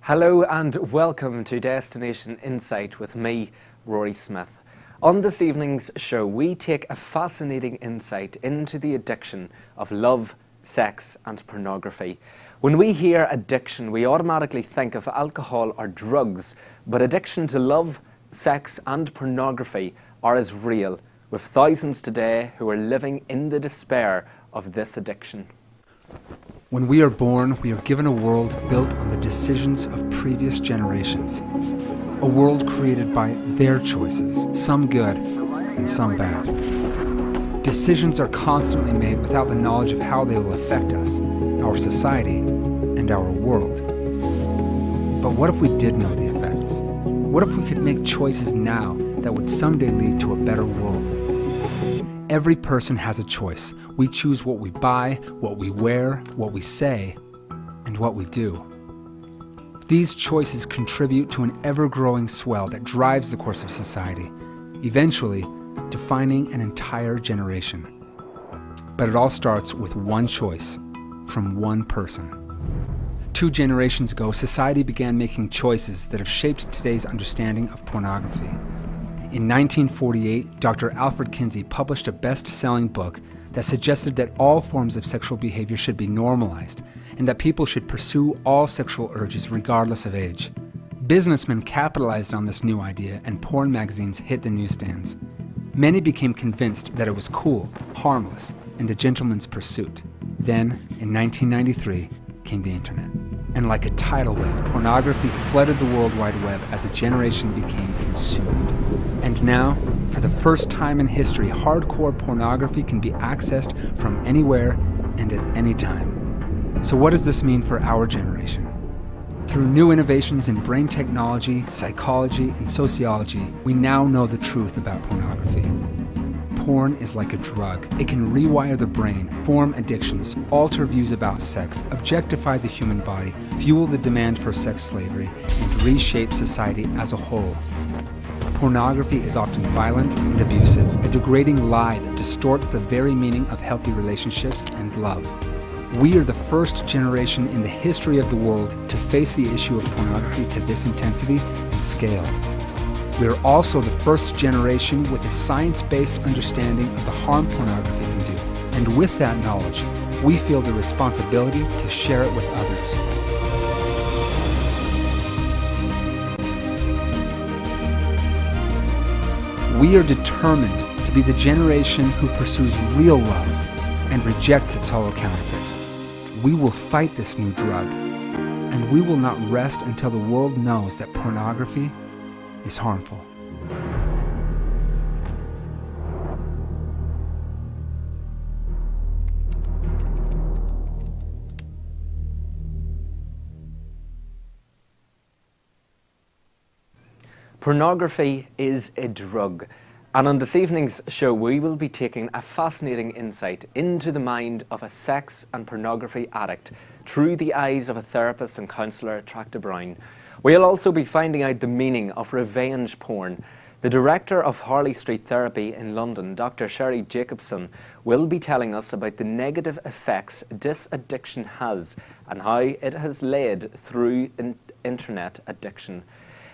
Hello and welcome to Destination Insight with me, Rory Smith. On this evening's show, we take a fascinating insight into the addiction of love, sex and pornography. When we hear addiction, we automatically think of alcohol or drugs, but addiction to love, sex and pornography are as real, with thousands today who are living in the despair of this addiction. When we are born, we are given a world built on the decisions of previous generations. A world created by their choices, some good and some bad. Decisions are constantly made without the knowledge of how they will affect us, our society, and our world. But what if we did know the effects? What if we could make choices now that would someday lead to a better world? Every person has a choice. We choose what we buy, what we wear, what we say, and what we do. These choices contribute to an ever-growing swell that drives the course of society, eventually defining an entire generation. But it all starts with one choice from one person. 2 generations ago, society began making choices that have shaped today's understanding of pornography. In 1948, Dr. Alfred Kinsey published a best-selling book that suggested that all forms of sexual behavior should be normalized and that people should pursue all sexual urges regardless of age. Businessmen capitalized on this new idea and porn magazines hit the newsstands. Many became convinced that it was cool, harmless, and a gentleman's pursuit. Then, in 1993, came the internet. And like a tidal wave, pornography flooded the World Wide Web as a generation became consumed. And now, for the first time in history, hardcore pornography can be accessed from anywhere and at any time. So what does this mean for our generation? Through new innovations in brain technology, psychology, and sociology, we now know the truth about pornography. Porn is like a drug. It can rewire the brain, form addictions, alter views about sex, objectify the human body, fuel the demand for sex slavery, and reshape society as a whole. Pornography is often violent and abusive, a degrading lie that distorts the very meaning of healthy relationships and love. We are the first generation in the history of the world to face the issue of pornography to this intensity and scale. We are also the first generation with a science-based understanding of the harm pornography can do. And with that knowledge, we feel the responsibility to share it with others. We are determined to be the generation who pursues real love and rejects its hollow counterfeit. We will fight this new drug, and we will not rest until the world knows that pornography is harmful. Pornography is a drug, and on this evening's show we will be taking a fascinating insight into the mind of a sex and pornography addict through the eyes of a therapist and counsellor, Attracta Brown. We'll also be finding out the meaning of revenge porn. The director of Harley Street Therapy in London, Dr. Sherry Jacobson, will be telling us about the negative effects this addiction has and how it has led through internet addiction.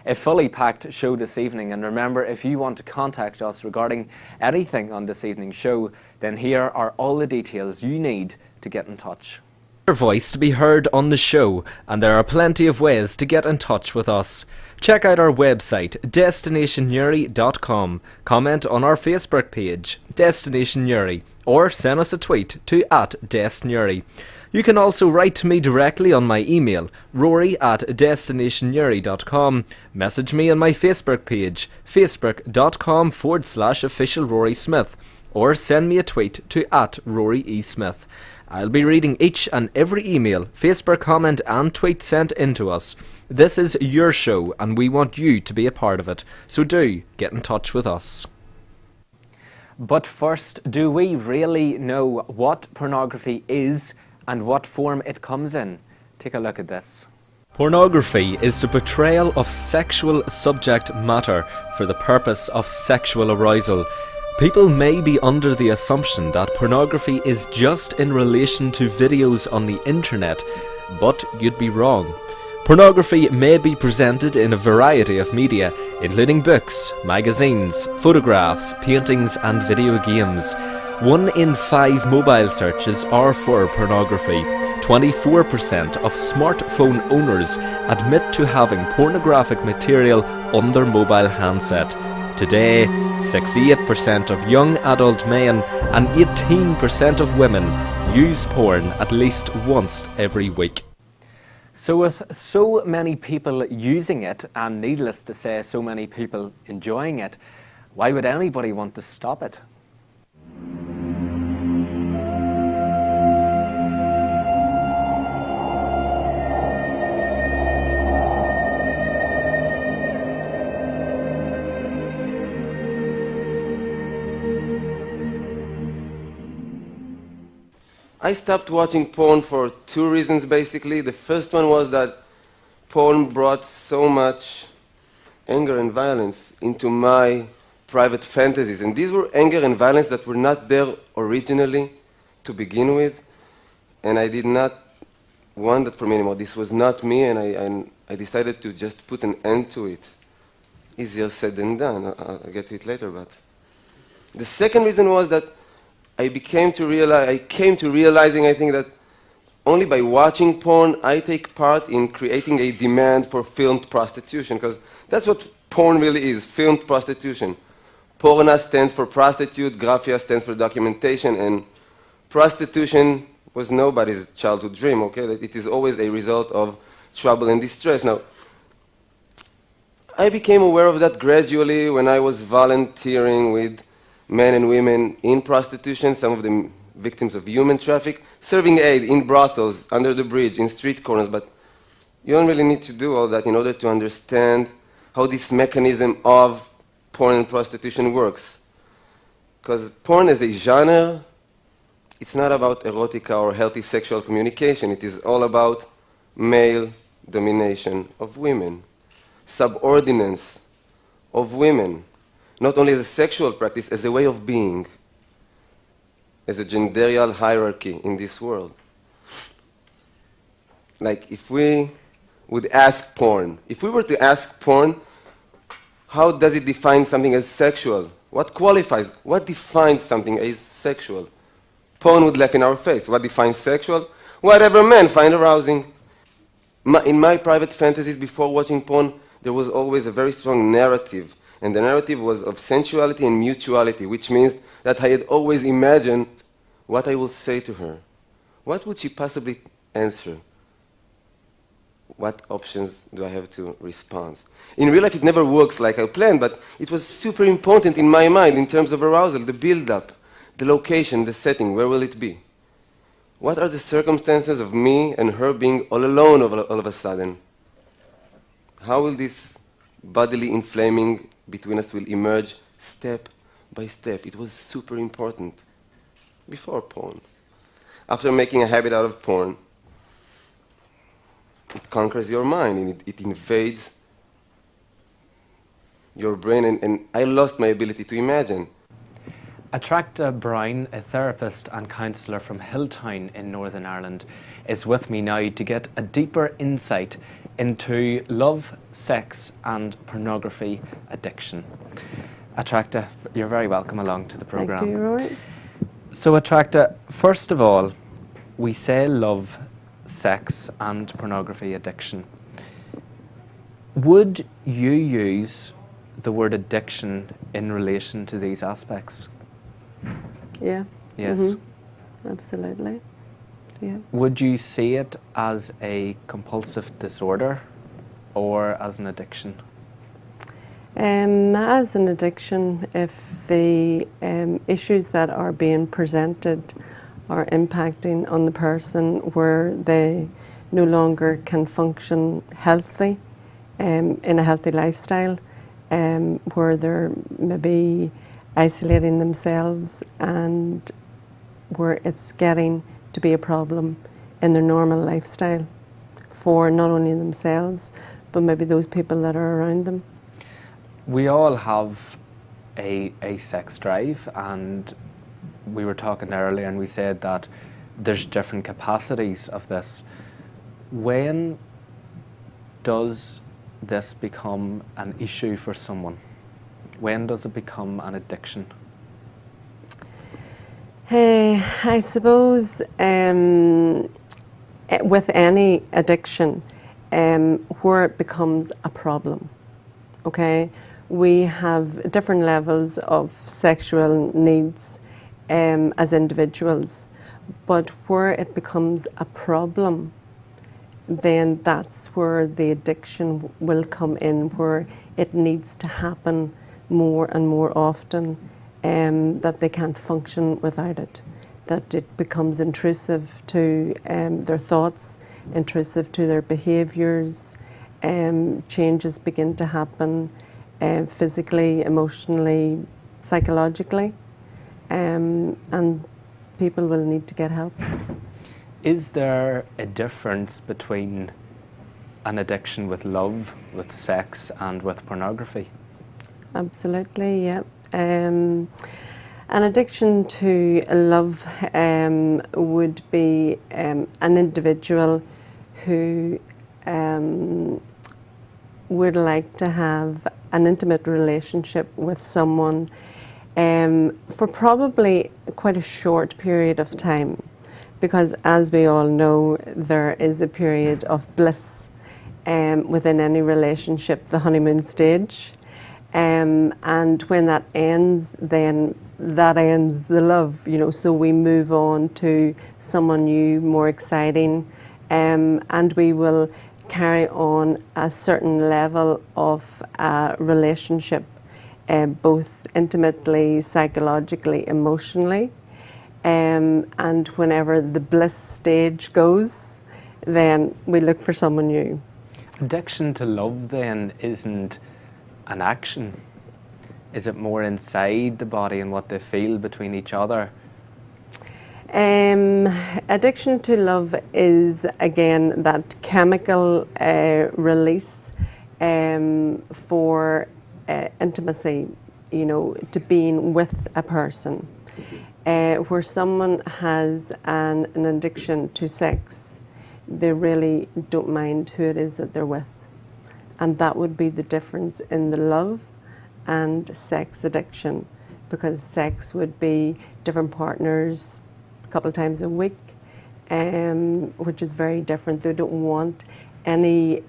A fully packed show this evening, and remember, if you want to contact us regarding anything on this evening's show, then here are all the details you need to get in touch. Your voice to be heard on the show, and there are plenty of ways to get in touch with us. Check out our website, destinationuri.com, comment on our Facebook page, Destination Uri, or send us a tweet to @DestinUri. You can also write to me directly on my email, rory@destinationuri.com. Message me on my Facebook page, facebook.com/official Rory Smith, or send me a tweet to @RoryESmith. I'll be reading each and every email, Facebook comment and tweet sent into us. This is your show and we want you to be a part of it, so do get in touch with us. But first, do we really know what pornography is and what form it comes in? Take a look at this. Pornography is the portrayal of sexual subject matter for the purpose of sexual arousal. People may be under the assumption that pornography is just in relation to videos on the internet, but you'd be wrong. Pornography may be presented in a variety of media, including books, magazines, photographs, paintings and video games. 1 in 5 mobile searches are for pornography. 24% of smartphone owners admit to having pornographic material on their mobile handset. Today, 68% of young adult men and 18% of women use porn at least once every week. So with so many people using it, and needless to say, so many people enjoying it, why would anybody want to stop it? I stopped watching porn for 2 reasons, basically. The first one was that porn brought so much anger and violence into my private fantasies. And these were anger and violence that were not there originally to begin with. And I did not want that for me anymore. This was not me, and I decided to just put an end to it. Easier said than done. I'll get to it later, but... The second reason was that I came to realizing, I think, that only by watching porn, I take part in creating a demand for filmed prostitution, because that's what porn really is, filmed prostitution. Porna stands for prostitute, graphia stands for documentation, and prostitution was nobody's childhood dream, okay? That it is always a result of trouble and distress. Now, I became aware of that gradually when I was volunteering with men and women in prostitution, some of them victims of human traffic, serving aid in brothels, under the bridge, in street corners. But you don't really need to do all that in order to understand how this mechanism of porn and prostitution works. Because porn as a genre, it's not about erotica or healthy sexual communication. It is all about male domination of women, subordinance of women, not only as a sexual practice, as a way of being, as a genderial hierarchy in this world. Like, if we would ask porn, if we were to ask porn, how does it define something as sexual? What qualifies, what defines something as sexual? Porn would laugh in our face. What defines sexual? Whatever men find arousing. In my private fantasies before watching porn, there was always a very strong narrative. And the narrative was of sensuality and mutuality, which means that I had always imagined what I would say to her. What would she possibly answer? What options do I have to respond? In real life, it never works like I planned, but it was super important in my mind in terms of arousal, the build-up, the location, the setting, where will it be? What are the circumstances of me and her being all alone all of a sudden? How will this bodily inflaming between us will emerge step by step? It was super important before porn. After making a habit out of porn, it conquers your mind and it invades your brain, and I lost my ability to imagine. Attracta Brown, a therapist and counsellor from Hilltown in Northern Ireland, is with me now to get a deeper insight into love, sex and pornography addiction. Attracta, you're very welcome along to the programme. Thank you, Rory. So Attracta, first of all, we say love, sex and pornography addiction. Would you use the word addiction in relation to these aspects? Yeah. Yes. Mm-hmm. Absolutely. Yeah. Would you see it as a compulsive disorder or as an addiction? As an addiction, if the issues that are being presented are impacting on the person where they no longer can function healthy, in a healthy lifestyle, where they're maybe isolating themselves and where it's getting to be a problem in their normal lifestyle for not only themselves, but maybe those people that are around them. We all have a sex drive, and we were talking earlier and we said that there's different capacities of this. When does this become an issue for someone? When does it become an addiction? I suppose with any addiction, where it becomes a problem, okay? We have different levels of sexual needs as individuals, but where it becomes a problem, then that's where the addiction will come in, where it needs to happen more and more often, that they can't function without it, that it becomes intrusive to their thoughts, intrusive to their behaviours, changes begin to happen physically, emotionally, psychologically, and people will need to get help. Is there a difference between an addiction with love, with sex, and with pornography? Absolutely, yeah. An addiction to love would be an individual who would like to have an intimate relationship with someone for probably quite a short period of time. Because as we all know, there is a period of bliss within any relationship, the honeymoon stage. And when that ends, then that ends the love, you know, so we move on to someone new, more exciting, and we will carry on a certain level of relationship, both intimately, psychologically, emotionally. And whenever the bliss stage goes, then we look for someone new. Addiction to love then isn't an action. Is it more inside the body and what they feel between each other? Addiction to love is again that chemical release for intimacy, you know, to being with a person. Where someone has an addiction to sex, they really don't mind who it is that they're with. And that would be the difference in the love and sex addiction, because sex would be different partners a couple of times a week, which is very different. They don't want any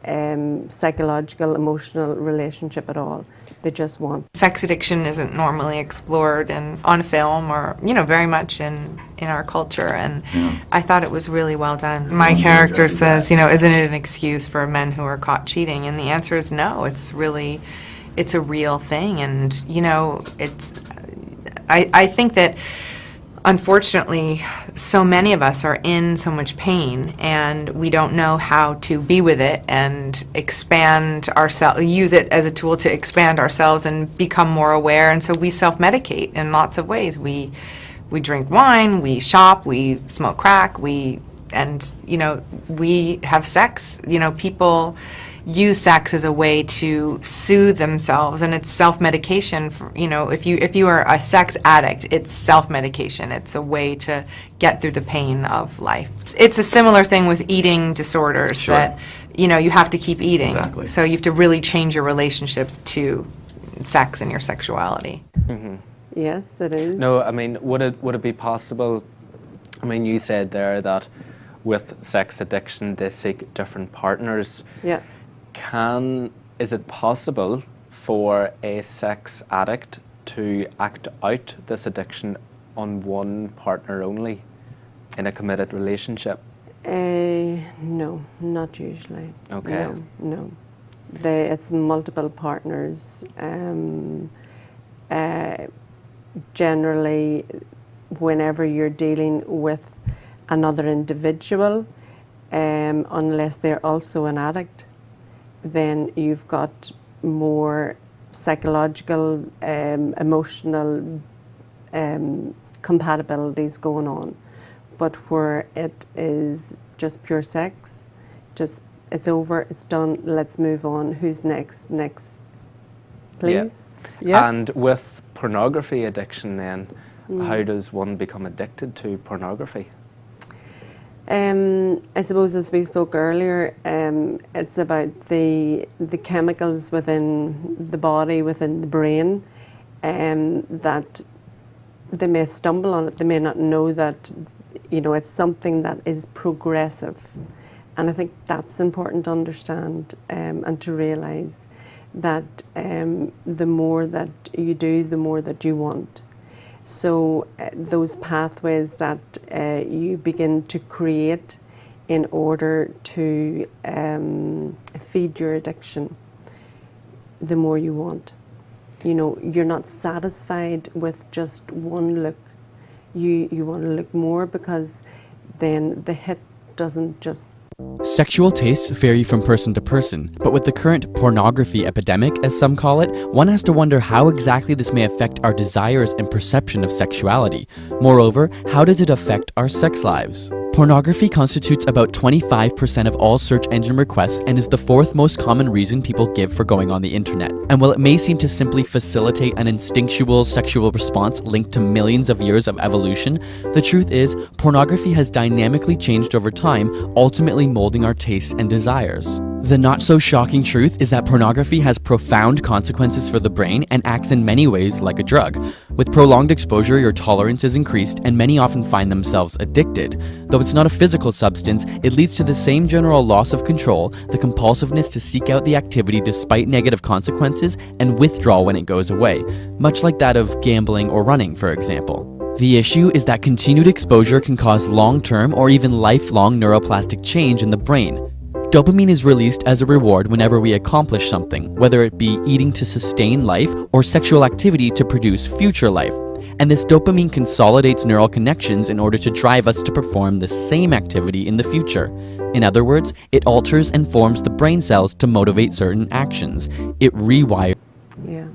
psychological, emotional relationship at all. They just want. Sex addiction isn't normally explored on film or, you know, very much in our culture, and I thought it was really well done. My character says, you know, isn't it an excuse for men who are caught cheating? And the answer is no, it's a real thing. And, you know, I think that unfortunately, so many of us are in so much pain, and we don't know how to be with it and expand ourselves, use it as a tool to expand ourselves and become more aware. And so we self-medicate in lots of ways. We drink wine, we shop, we smoke crack, and you know, we have sex. You know, people use sex as a way to soothe themselves, and it's self-medication. You know, if you are a sex addict, it's self-medication. It's a way to get through the pain of life. It's a similar thing with eating disorders. Sure. That, you know, you have to keep eating. Exactly. So you have to really change your relationship to sex and your sexuality. Mm-hmm. Yes, it is. No, I mean, would it be possible? I mean, you said there that with sex addiction they seek different partners. Yeah. Is it possible for a sex addict to act out this addiction on one partner only in a committed relationship? No, not usually. Okay. No. It's multiple partners. Generally, whenever you're dealing with another individual, unless they're also an addict, then you've got more psychological, emotional compatibilities going on. But where it is just pure sex, just it's over, it's done, let's move on. Who's next? Next, please. Yeah. Yeah. And with pornography addiction then, how does one become addicted to pornography? I suppose, as we spoke earlier, it's about the chemicals within the body, within the brain, that they may stumble on it. They may not know that, you know, it's something that is progressive, and I think that's important to understand and to realise that the more that you do, the more that you want. So those pathways that you begin to create in order to feed your addiction, the more you want. You know, you're not satisfied with just one look. You want to look more, because then the hit doesn't just... Sexual tastes vary from person to person, but with the current pornography epidemic, as some call it, one has to wonder how exactly this may affect our desires and perception of sexuality. Moreover, how does it affect our sex lives? Pornography constitutes about 25% of all search engine requests and is the fourth most common reason people give for going on the internet. And while it may seem to simply facilitate an instinctual sexual response linked to millions of years of evolution, the truth is, pornography has dynamically changed over time, ultimately molding our tastes and desires. The not-so-shocking truth is that pornography has profound consequences for the brain and acts in many ways like a drug. With prolonged exposure, your tolerance is increased, and many often find themselves addicted. Though it's not a physical substance, it leads to the same general loss of control, the compulsiveness to seek out the activity despite negative consequences, and withdrawal when it goes away, much like that of gambling or running, for example. The issue is that continued exposure can cause long-term or even lifelong neuroplastic change in the brain. Dopamine is released as a reward whenever we accomplish something, whether it be eating to sustain life or sexual activity to produce future life. And this dopamine consolidates neural connections in order to drive us to perform the same activity in the future. In other words, it alters and forms the brain cells to motivate certain actions. It rewires. Yeah.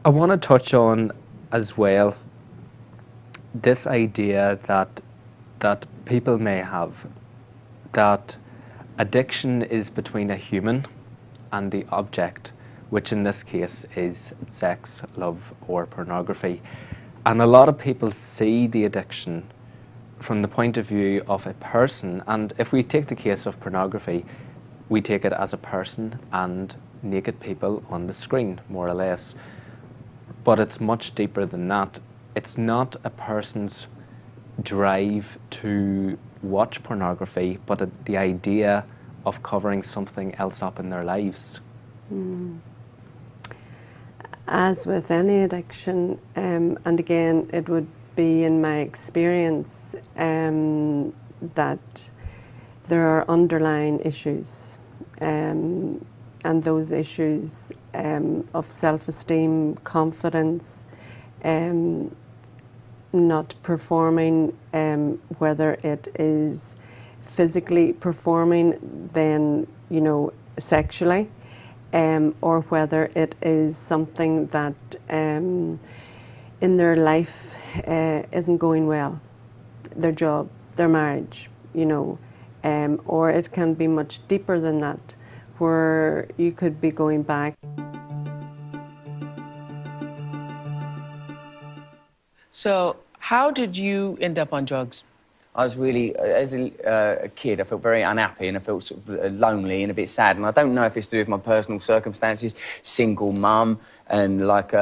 I want to touch on as well this idea that people may have, that addiction is between a human and the object, which in this case is sex, love, or pornography. And a lot of people see the addiction from the point of view of a person, and if we take the case of pornography, we take it as a person and naked people on the screen, more or less. But it's much deeper than that. It's not a person's drive to watch pornography, but the idea of covering something else up in their lives. As with any addiction, and again, it would be in my experience that there are underlying issues, and those issues of self-esteem, confidence, not performing, whether it is physically performing, then, you know, sexually, or whether it is something that in their life isn't going well, their job, their marriage, you know, or it can be much deeper than that, where you could be going back. So how did you end up on drugs? I was really, as a kid, I felt very unhappy and I felt sort of lonely and a bit sad. And I don't know if it's to do with my personal circumstances, single mum, and like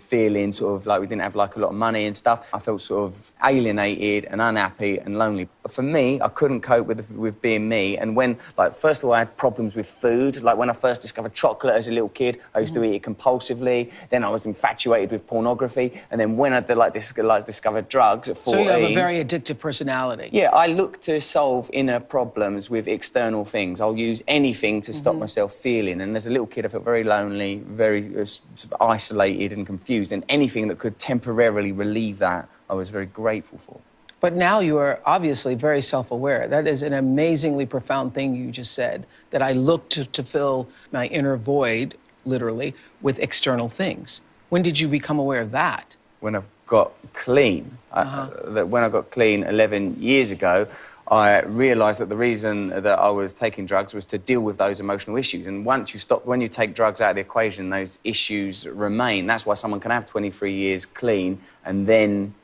feeling sort of like we didn't have like a lot of money and stuff. I felt sort of alienated and unhappy and lonely. But for me, I couldn't cope with being me. And when, like, first of all, I had problems with food. Like when I first discovered chocolate as a little kid, I used to eat it compulsively. Then I was infatuated with pornography. And then when I discovered drugs at 14... So you have a very addictive personality. Yeah, I look to solve inner problems with external things. I'll use anything to stop myself feeling. And as a little kid, I felt very lonely, very sort of isolated and confused. And anything that could temporarily relieve that, I was very grateful for. But now you are obviously very self-aware. That is an amazingly profound thing you just said, that I look to fill my inner void, literally, with external things. When did you become aware of that? When I got clean, when I got clean 11 years ago, I realised that the reason that I was taking drugs was to deal with those emotional issues. And once you stop, when you take drugs out of the equation, those issues remain. That's why someone can have 23 years clean and then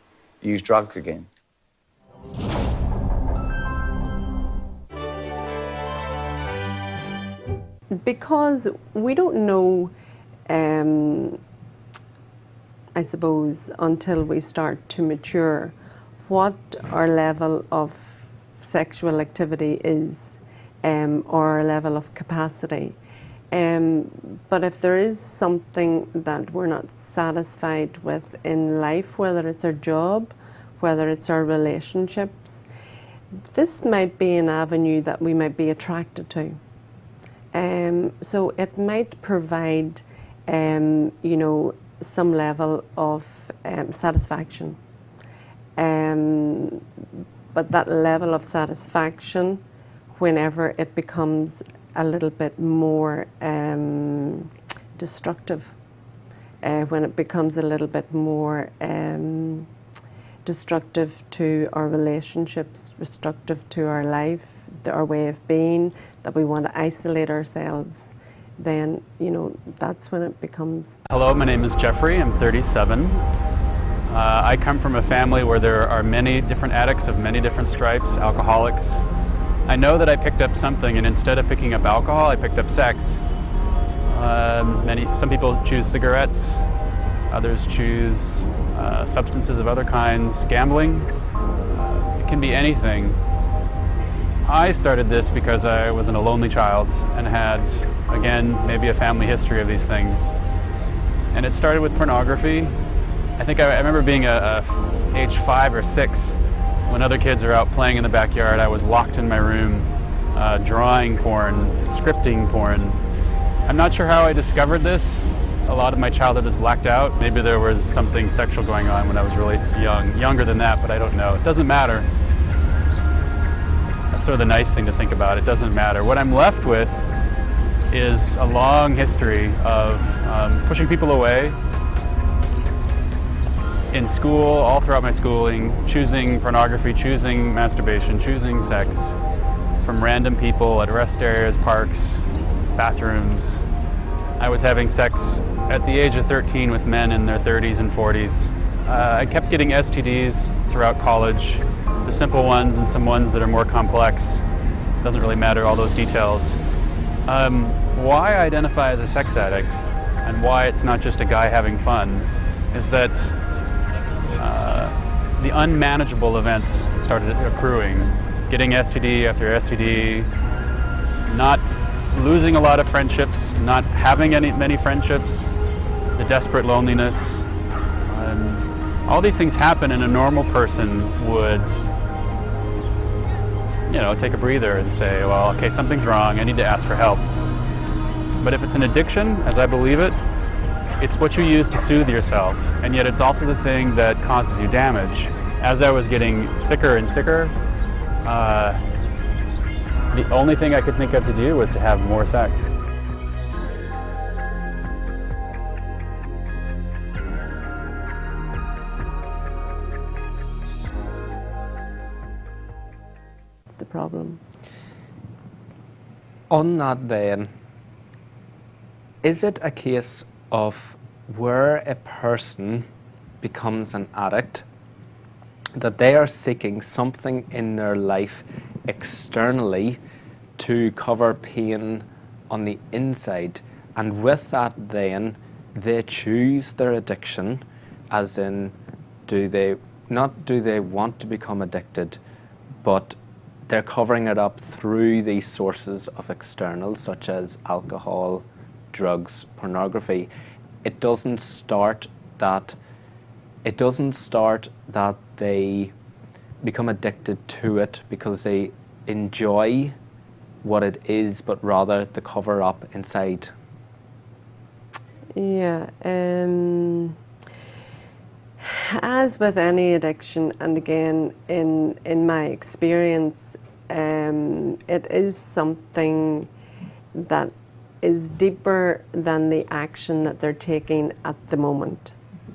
use drugs again. Because we don't know, I suppose, until we start to mature, what our level of sexual activity is, or our level of capacity. But if there is something that we're not satisfied with in life, whether it's our job, whether it's our relationships, this might be an avenue that we might be attracted to. So it might provide, you know, some level of satisfaction. But that level of satisfaction, whenever it becomes a little bit more destructive, when it becomes a little bit more destructive to our relationships, destructive to our life, our way of being, that we want to isolate ourselves, then, you know, that's when it becomes... Hello, my name is Jeffrey. I'm 37. I come from a family where there are many different addicts of many different stripes, alcoholics. I know that I picked up something, and instead of picking up alcohol, I picked up sex. Some people choose cigarettes, others choose substances of other kinds, gambling. It can be anything. I started this because I was a lonely child and had, again, maybe a family history of these things. And it started with pornography. I think I remember being age 5 or 6 when other kids are out playing in the backyard. I was locked in my room, drawing porn, scripting porn. I'm not sure how I discovered this. A lot of my childhood is blacked out. Maybe there was something sexual going on when I was really young, younger than that, but I don't know. It doesn't matter. That's sort of the nice thing to think about. It doesn't matter. What I'm left with is a long history of pushing people away in school, all throughout my schooling, choosing pornography, choosing masturbation, choosing sex from random people at rest areas, parks, bathrooms. I was having sex at the age of 13 with men in their 30s and 40s. I kept getting STDs throughout college, the simple ones and some ones that are more complex. Doesn't really matter, all those details. Why I identify as a sex addict and why it's not just a guy having fun is that the unmanageable events started accruing. Getting STD after STD, not losing a lot of friendships, not having many friendships, the desperate loneliness. All these things happen, and a normal person would, you know, take a breather and say, well, okay, something's wrong, I need to ask for help. But if it's an addiction, as I believe it, it's what you use to soothe yourself, and yet it's also the thing that causes you damage. As I was getting sicker and sicker, the only thing I could think of to do was to have more sex. the problem. On that then, is it a case of where a person becomes an addict, that they are seeking something in their life externally to cover pain on the inside, and with that then they choose their addiction, as in do they want to become addicted, but they're covering it up through these sources of external, such as alcohol, drugs, pornography. It doesn't start that they become addicted to it because they enjoy what it is, but rather the cover up inside. Yeah, as with any addiction, and again in my experience, it is something that is deeper than the action that they're taking at the moment.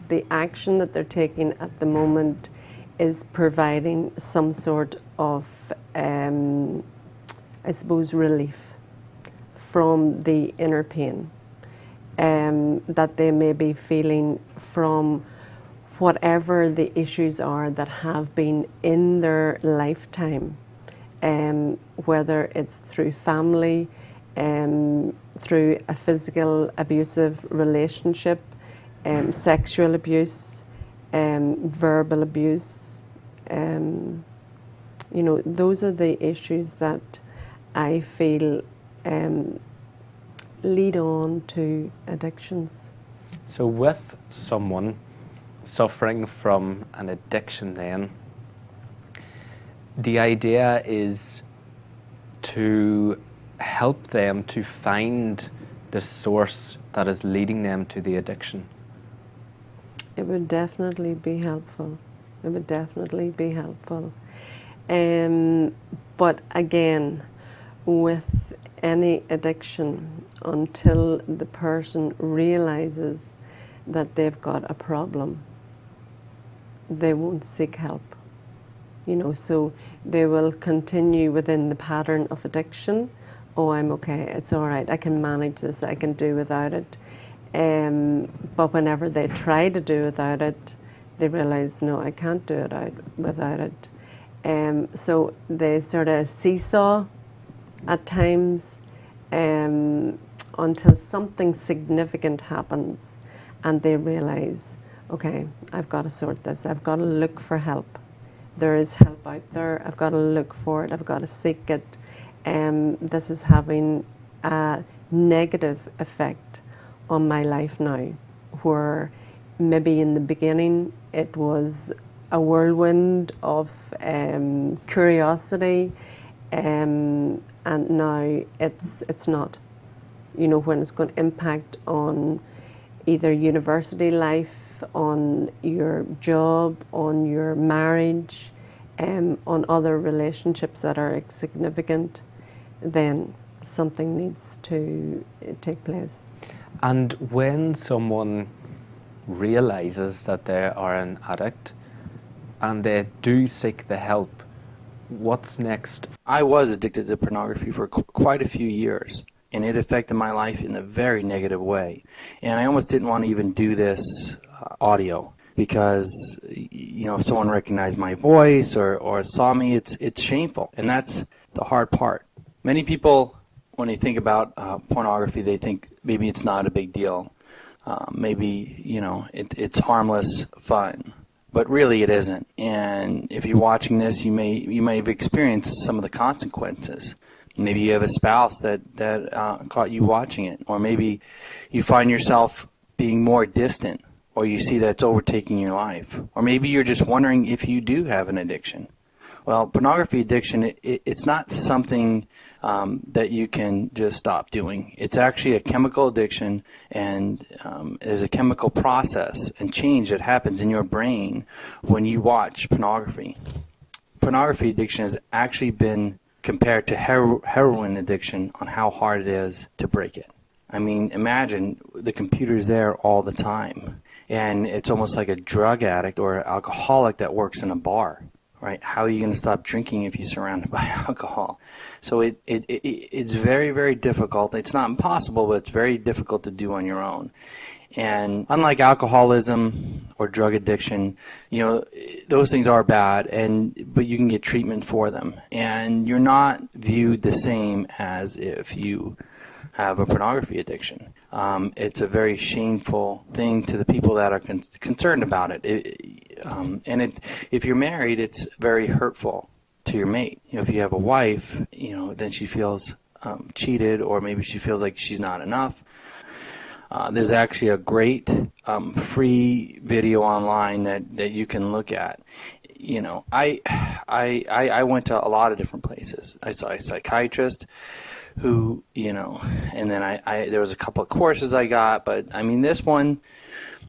The action that they're taking at the moment is providing some sort of, I suppose, relief from the inner pain that they may be feeling from whatever the issues are that have been in their lifetime, whether it's through family, through a physical abusive relationship, sexual abuse, verbal abuse. You know, those are the issues that I feel lead on to addictions. So with someone suffering from an addiction then, the idea is to help them to find the source that is leading them to the addiction. It would definitely be helpful. It would definitely be helpful. But again, with any addiction, until the person realizes that they've got a problem, they won't seek help. You know, so they will continue within the pattern of addiction. Oh, I'm okay, it's all right, I can manage this, I can do without it. But whenever they try to do without it, they realize, no, I can't do it without it. So they sort of seesaw at times until something significant happens and they realize, okay, I've got to sort this, I've got to look for help. There is help out there, I've got to look for it, I've got to seek it. This is having a negative effect on my life now, where maybe in the beginning it was a whirlwind of curiosity, and now it's not. You know, when it's going to impact on either university life, on your job, on your marriage, on other relationships that are significant, then something needs to take place. And when someone realizes that they are an addict and they do seek the help, what's next? I was addicted to pornography for quite a few years, and it affected my life in a very negative way. And I almost didn't want to even do this audio, because, you know, if someone recognized my voice or saw me, it's shameful, and that's the hard part. Many people, when they think about pornography, they think maybe it's not a big deal. Maybe, you know, it's harmless fun, but really it isn't. And if you're watching this, you may have experienced some of the consequences. Maybe you have a spouse that caught you watching it, or maybe you find yourself being more distant, or you see that it's overtaking your life, or maybe you're just wondering if you do have an addiction. Well, pornography addiction, it's not something that you can just stop doing. It's actually a chemical addiction, and there's a chemical process and change that happens in your brain when you watch pornography. Pornography addiction has actually been compared to heroin addiction on how hard it is to break it. I mean, imagine the computer's there all the time, and it's almost like a drug addict or an alcoholic that works in a bar. Right? How are you going to stop drinking if you're surrounded by alcohol? So it's very, very difficult. It's not impossible, but it's very difficult to do on your own. And unlike alcoholism or drug addiction, you know, those things are bad, but you can get treatment for them. And you're not viewed the same as if you have a pornography addiction. It's a very shameful thing to the people that are concerned about it. If you're married, it's very hurtful to your mate. You know, if you have a wife, you know, then she feels cheated, or maybe she feels like she's not enough. There's actually a great free video online that you can look at. You know, I went to a lot of different places. I saw a psychiatrist who, you know, and then there was a couple of courses I got, but I mean, this one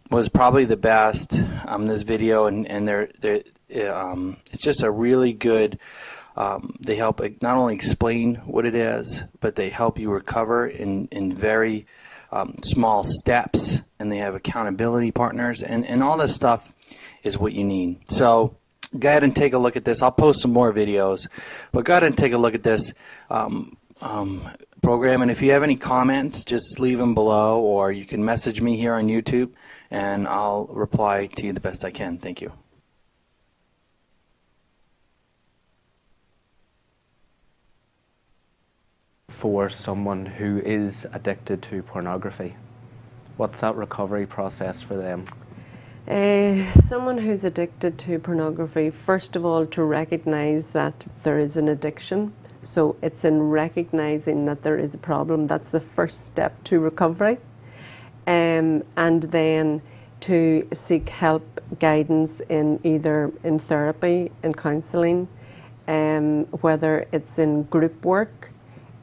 was probably the best, this video, and it's just a really good, they help not only explain what it is, but they help you recover in very small steps, and they have accountability partners, and all this stuff is what you need. So go ahead and take a look at this. I'll post some more videos, but go ahead and take a look at this program, and if you have any comments, just leave them below, or you can message me here on YouTube, and I'll reply to you the best I can. Thank you. for someone who is addicted to pornography? What's that recovery process for them? Someone who's addicted to pornography, first of all, to recognize that there is an addiction. So it's in recognizing that there is a problem. That's the first step to recovery. And then to seek help, guidance in either in therapy, in counselling, whether it's in group work,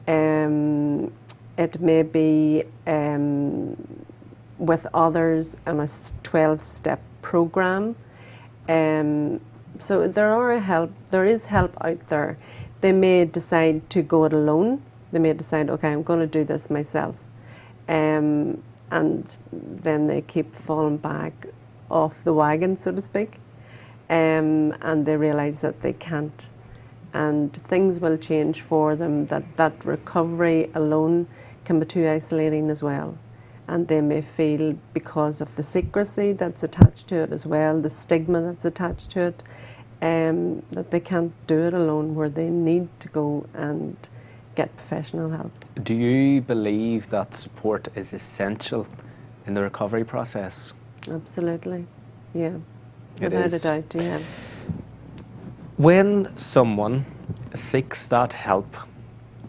it may be with others on a 12-step program. So there is help out there. They may decide to go it alone. They may decide, okay, I'm going to do this myself. And then they keep falling back off the wagon, so to speak. And they realize that they can't. And things will change for them, that recovery alone can be too isolating as well. And they may feel, because of the secrecy that's attached to it as well, the stigma that's attached to it, that they can't do it alone, where they need to go and get professional help. Do you believe that support is essential in the recovery process? Absolutely, yeah. It Without is. a doubt, yeah. When someone seeks that help,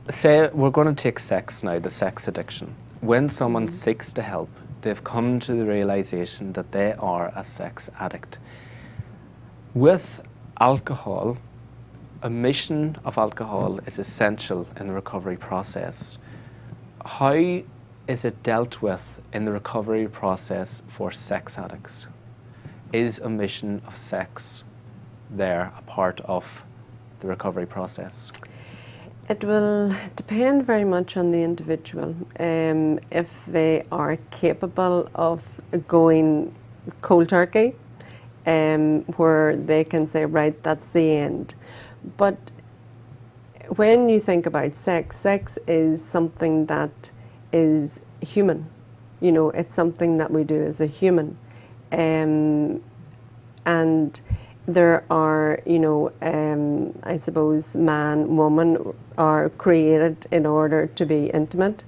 say we're going to take sex now, the sex addiction. When someone seeks the help, they've come to the realization that they are a sex addict. With alcohol, omission of alcohol is essential in the recovery process. How is it dealt with in the recovery process for sex addicts? Is omission of sex there a part of the recovery process? It will depend very much on the individual. If they are capable of going cold turkey, where they can say, right, that's the end. But when you think about sex, sex is something that is human. You know, it's something that we do as a human. And there are, you know, I suppose man, woman are created in order to be intimate.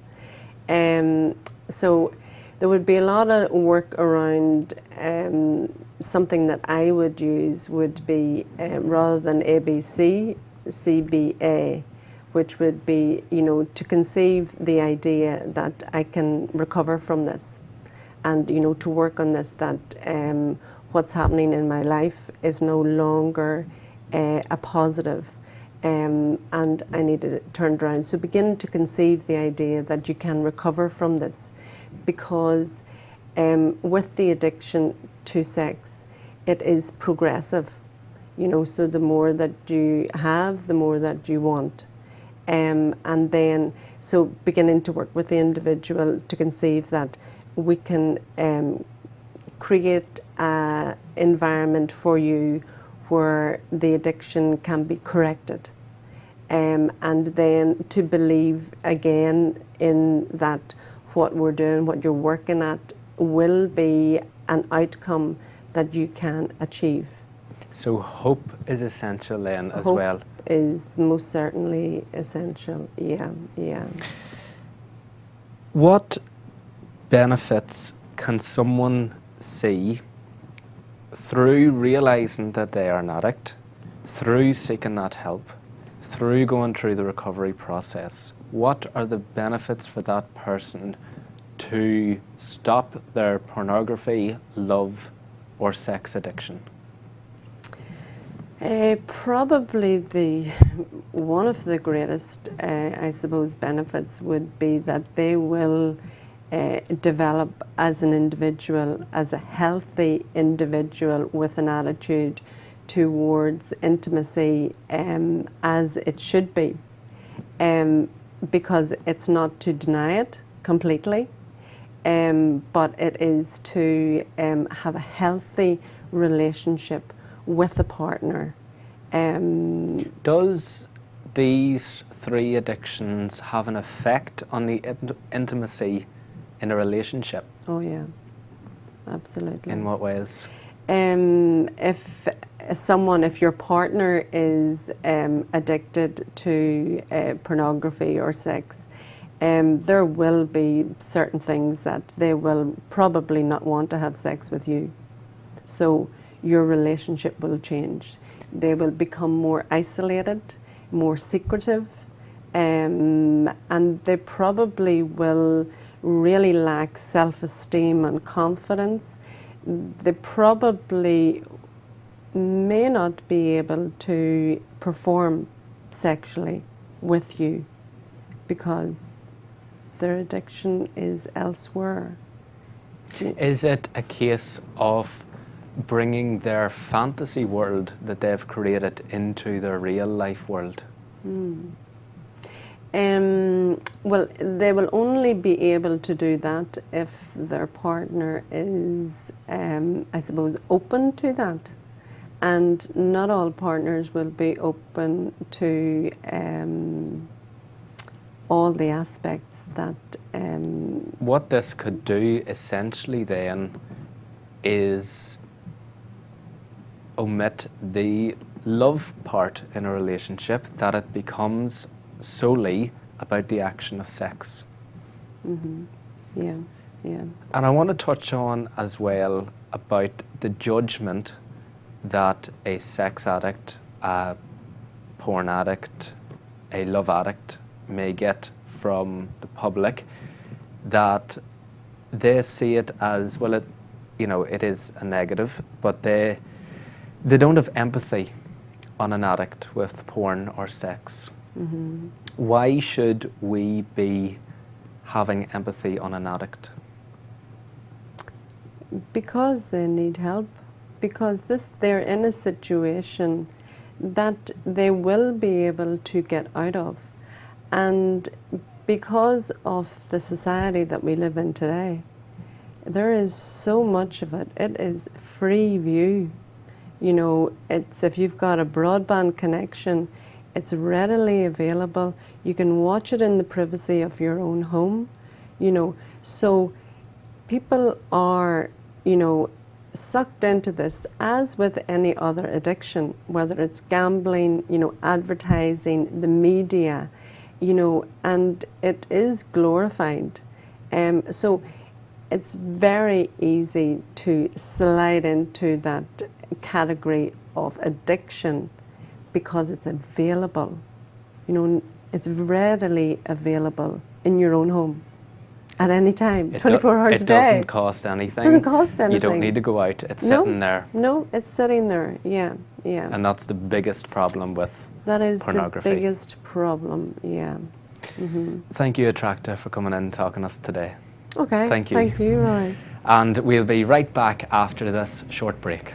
So there would be a lot of work around something that I would use would be, rather than ABC, CBA, which would be, you know, to conceive the idea that I can recover from this, and, you know, to work on this, that what's happening in my life is no longer a positive, and I need it turned around. So begin to conceive the idea that you can recover from this, because with the addiction to sex, it is progressive, you know, so the more that you have, the more that you want. And then, so beginning to work with the individual to conceive that we can create an environment for you where the addiction can be corrected. And then to believe again in that what we're doing, what you're working at, will be an outcome that you can achieve. So hope is essential then as Hope well. is most certainly essential, yeah, yeah. What benefits can someone see through realizing that they are an addict, through seeking that help, through going through the recovery process? What are the benefits for that person to stop their pornography, love, or sex addiction? Probably one of the greatest, I suppose, benefits would be that they will develop as an individual, as a healthy individual with an attitude towards intimacy as it should be, because it's not to deny it completely, but it is to have a healthy relationship with a partner. Does these three addictions have an effect on the intimacy in a relationship? Oh yeah, absolutely. In what ways? If your partner is addicted to pornography or sex, there will be certain things that they will probably not want to have sex with you. So your relationship will change. They will become more isolated, more secretive, and they probably will really lack self-esteem and confidence. They probably may not be able to perform sexually with you because their addiction is elsewhere. Is it a case of bringing their fantasy world that they've created into their real life world? Well, they will only be able to do that if their partner is, I suppose, open to that. And not all partners will be open to all the aspects that... What this could do essentially then is omit the love part in a relationship, that it becomes solely about the action of sex. Yeah, yeah. And I want to touch on as well about the judgment that a sex addict, a porn addict, a love addict may get from the public, that they see it as, well, it is a negative, but they don't have empathy on an addict with porn or sex. Why should we be having empathy on an addict? Because they need help. Because they're in a situation that they will be able to get out of. And because of the society that we live in today, there is so much of it. It is free view. It's, if you've got a broadband connection, it's readily available. You can watch it in the privacy of your own home. So people are, sucked into this, as with any other addiction, whether it's gambling, advertising, the media, and it is glorified. So it's very easy to slide into that category of addiction because it's available. It's readily available in your own home. At any time, 24 hours a day. It doesn't cost anything. It doesn't cost anything. You don't need to go out. It's sitting there. No, it's sitting there. Yeah, yeah. And that's the biggest problem with that is pornography. The biggest problem. Yeah. Thank you, Attracta, for coming in and talking to us today. Okay. Thank you. Thank you, Rory. And we'll be right back after this short break.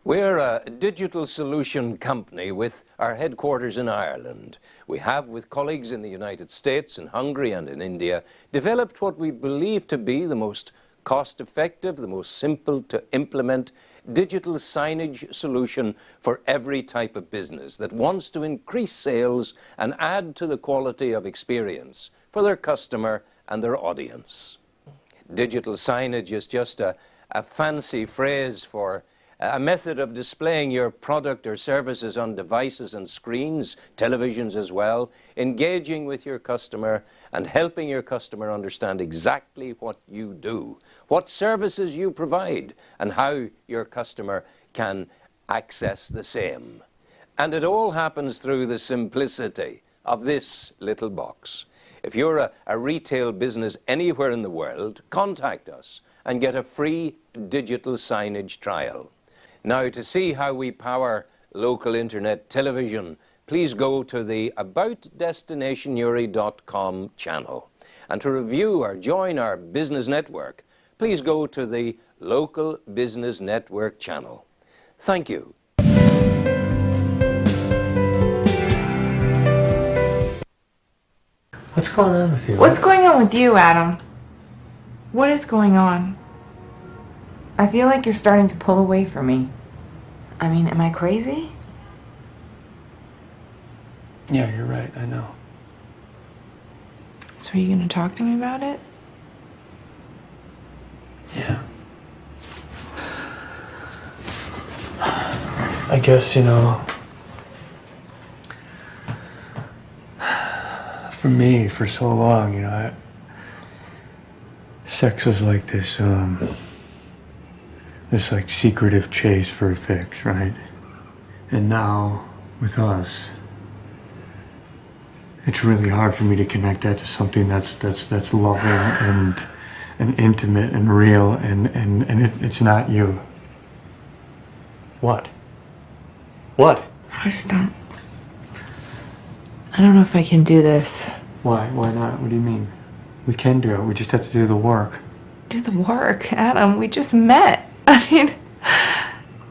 We're a digital solution company with our headquarters in Ireland. We have, with colleagues in the United States, in Hungary and in India, developed what we believe to be the most cost-effective, the most simple to implement digital signage solution for every type of business that wants to increase sales and add to the quality of experience for their customer and their audience. Digital signage is just a fancy phrase for a method of displaying your product or services on devices and screens, televisions as well, engaging with your customer and helping your customer understand exactly what you do, what services you provide, and how your customer can access the same. And it all happens through the simplicity of this little box. If you're a retail business anywhere in the world, contact us and get a free digital signage trial. Now, to see how we power local internet television, please go to the aboutdestinationuri.com channel. And to review or join our business network, please go to the Local Business Network channel. Thank you. What's going on with you? What's going on with you, Adam? What is going on? I feel like you're starting to pull away from me. I mean, am I crazy? Yeah, you're right, I know. So are you going to talk to me about it? Yeah. I guess, you know, for me, for so long, you know, sex was like this like secretive chase for a fix, right? And now, with us, it's really hard for me to connect that to something that's loving and intimate and real, and it's not you. What? What? I just don't. I don't know if I can do this. Why? Why not? What do you mean? We can do it. We just have to do the work. Do the work, Adam. We just met. I mean,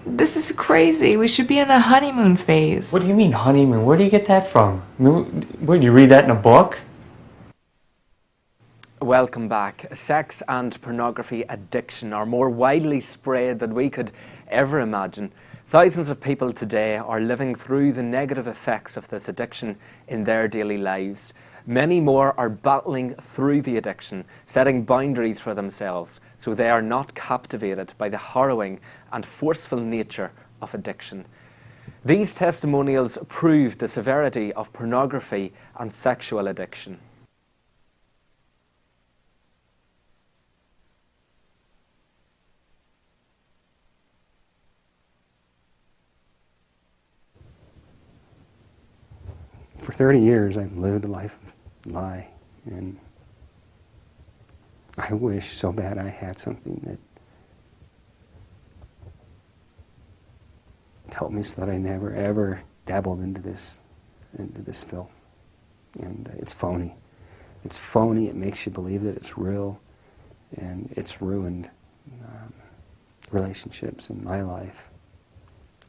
this is crazy. We should be in the honeymoon phase. What do you mean honeymoon? Where do you get that from? I mean, where, do you read that in a book? Welcome back. Sex and pornography addiction are more widely spread than we could ever imagine. Thousands of people today are living through the negative effects of this addiction in their daily lives. Many more are battling through the addiction, setting boundaries for themselves so they are not captivated by the harrowing and forceful nature of addiction. These testimonials prove the severity of pornography and sexual addiction. For 30 years, I've lived a life of lie, and I wish so bad I had something that helped me so that I never ever dabbled into this filth. And it's phony. It's phony. It makes you believe that it's real, and it's ruined relationships in my life.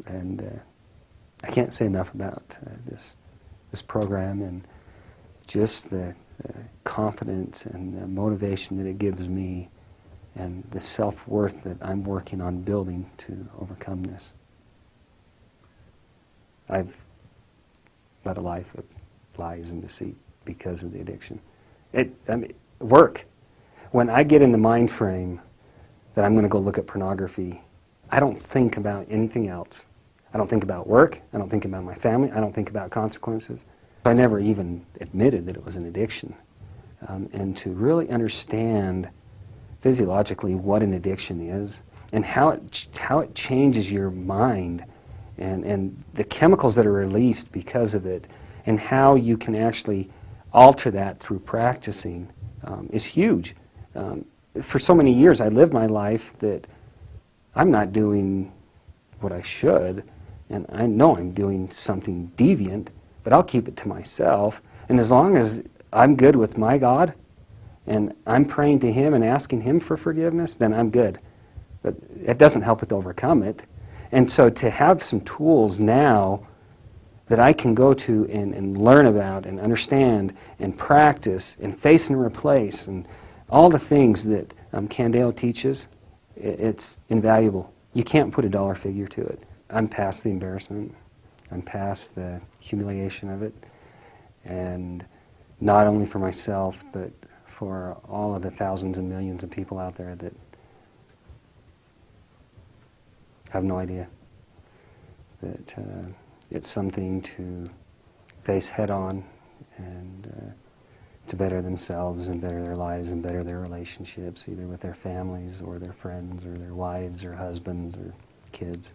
And I can't say enough about this program and just the confidence and the motivation that it gives me and the self-worth that I'm working on building to overcome this. I've led a life of lies and deceit because of the addiction. Work. When I get in the mind frame that I'm going to go look at pornography, I don't think about anything else. I don't think about work, I don't think about my family, I don't think about consequences. I never even admitted that it was an addiction. And to really understand physiologically what an addiction is and how it changes your mind and the chemicals that are released because of it and how you can actually alter that through practicing is huge. For so many years I lived my life that I'm not doing what I should, and I know I'm doing something deviant, but I'll keep it to myself. And as long as I'm good with my God, and I'm praying to Him and asking Him for forgiveness, then I'm good. But it doesn't help it to overcome it. And so to have some tools now that I can go to and learn about and understand and practice and face and replace and all the things that Candeo teaches, it's invaluable. You can't put a dollar figure to it. I'm past the embarrassment. I'm past the humiliation of it. And not only for myself, but for all of the thousands and millions of people out there that have no idea that it's something to face head on and to better themselves and better their lives and better their relationships, either with their families or their friends or their wives or husbands or kids.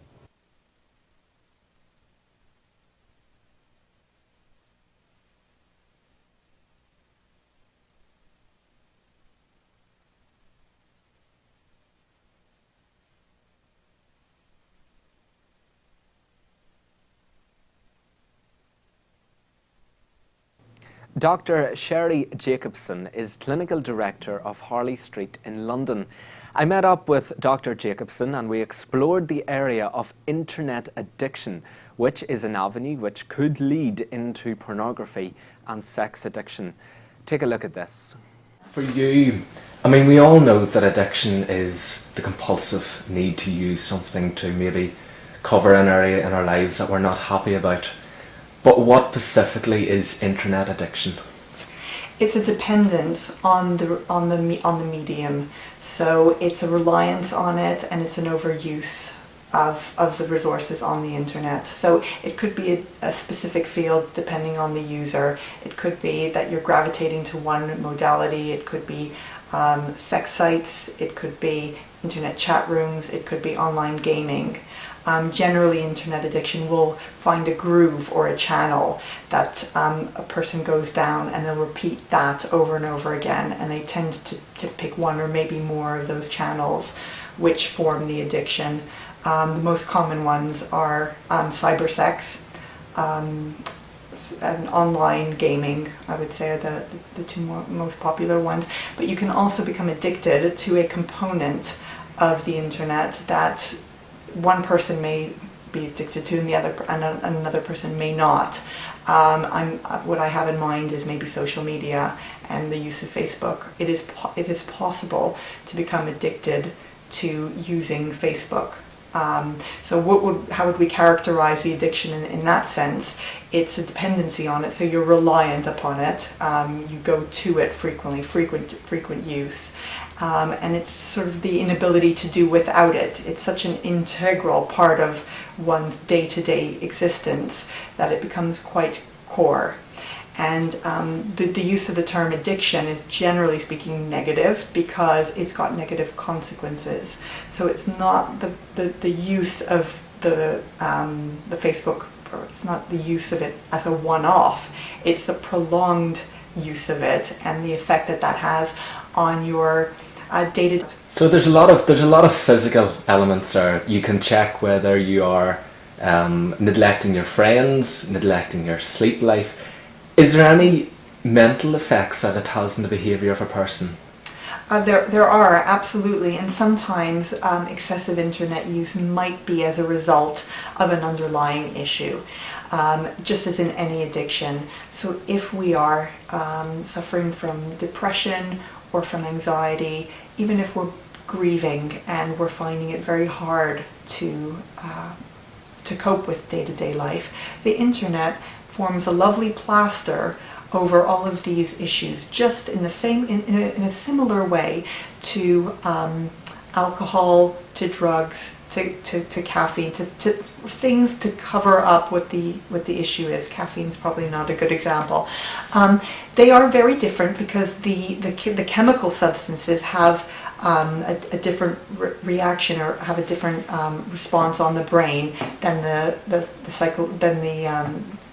Dr. Sherry Jacobson is Clinical Director of Harley Street in London. I met up with Dr. Jacobson and we explored the area of internet addiction, which is an avenue which could lead into pornography and sex addiction. Take a look at this. For you, I mean, we all know that addiction is the compulsive need to use something to maybe cover an area in our lives that we're not happy about. But what specifically is internet addiction? It's a dependence on the medium. So it's a reliance on it and it's an overuse of the resources on the internet. So it could be a specific field depending on the user. It could be that you're gravitating to one modality. It could be sex sites. It could be internet chat rooms. It could be online gaming. Generally, internet addiction will find a groove or a channel that a person goes down, and they'll repeat that over and over again, and they tend to pick one or maybe more of those channels which form the addiction. The most common ones are cyber sex and online gaming, I would say, are the two most popular ones. But you can also become addicted to a component of the internet that one person may be addicted to and another person may not. What I have in mind is maybe social media and the use of Facebook. It is possible to become addicted to using Facebook. So how would we characterize the addiction in that sense? It's a dependency on it, so you're reliant upon it. You go to it frequently, frequent use. And it's sort of the inability to do without it. It's such an integral part of one's day-to-day existence that it becomes quite core. And the use of the term addiction is generally speaking negative because it's got negative consequences. So it's not the use of the Facebook, or it's not the use of it as a one-off. It's the prolonged use of it and the effect that has on your day-to-day. So there's a lot of physical elements there. You can check whether you are neglecting your friends, neglecting your sleep life. Is there any mental effects that it has on the behaviour of a person? There are, absolutely, and sometimes excessive internet use might be as a result of an underlying issue, just as in any addiction. So if we are suffering from depression or from anxiety, even if we're grieving and we're finding it very hard to cope with day-to-day life, the internet forms a lovely plaster over all of these issues, just in a similar way to alcohol, to drugs, to caffeine, to things to cover up what the issue is. Caffeine is probably not a good example. They are very different because the chemical substances have a different reaction or have a different response on the brain than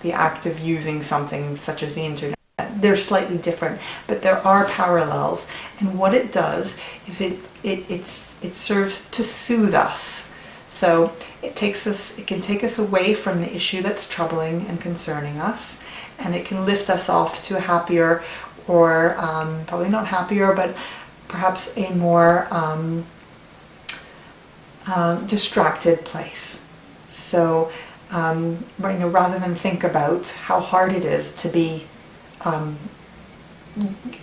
the act of using something such as the internet. They're slightly different, but there are parallels. And what it does is it serves to soothe us. So it can take us away from the issue that's troubling and concerning us, and it can lift us off to a happier, or probably not happier, but perhaps a more distracted place. So rather than think about how hard it is to be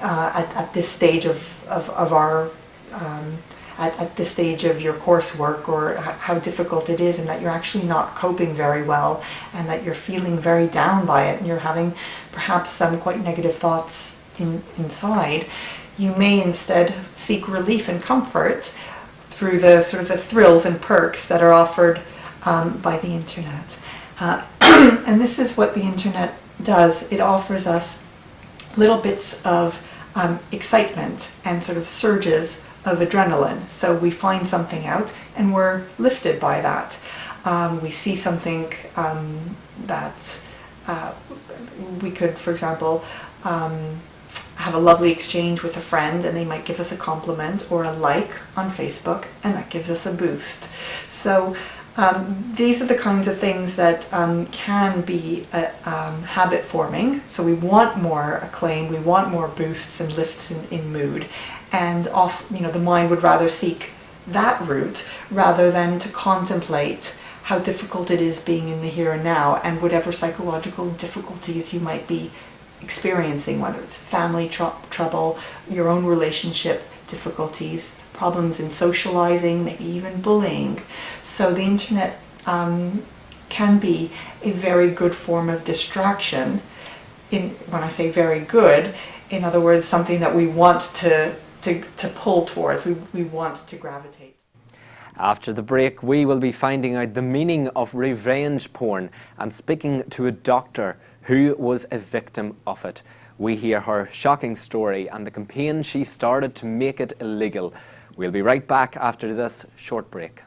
at this stage of our at this stage of your coursework, or how difficult it is, and that you're actually not coping very well, and that you're feeling very down by it, and you're having perhaps some quite negative thoughts inside, you may instead seek relief and comfort through the sort of the thrills and perks that are offered by the internet. And this is what the internet does. It offers us little bits of excitement and sort of surges of adrenaline. So we find something out and we're lifted by that. We see something that we could, for example, have a lovely exchange with a friend, and they might give us a compliment or a like on Facebook, and that gives us a boost. So these are the kinds of things that can be habit forming. So we want more acclaim, we want more boosts and lifts in mood, and the mind would rather seek that route rather than to contemplate how difficult it is being in the here and now, and whatever psychological difficulties you might be experiencing, whether it's family trouble, your own relationship difficulties, problems in socializing, maybe even bullying. So the internet can be a very good form of distraction. When I say very good, in other words, something that we want to pull towards, we want to gravitate. After the break, we will be finding out the meaning of revenge porn and speaking to a doctor who was a victim of it. We hear her shocking story and the campaign she started to make it illegal. We'll be right back after this short break.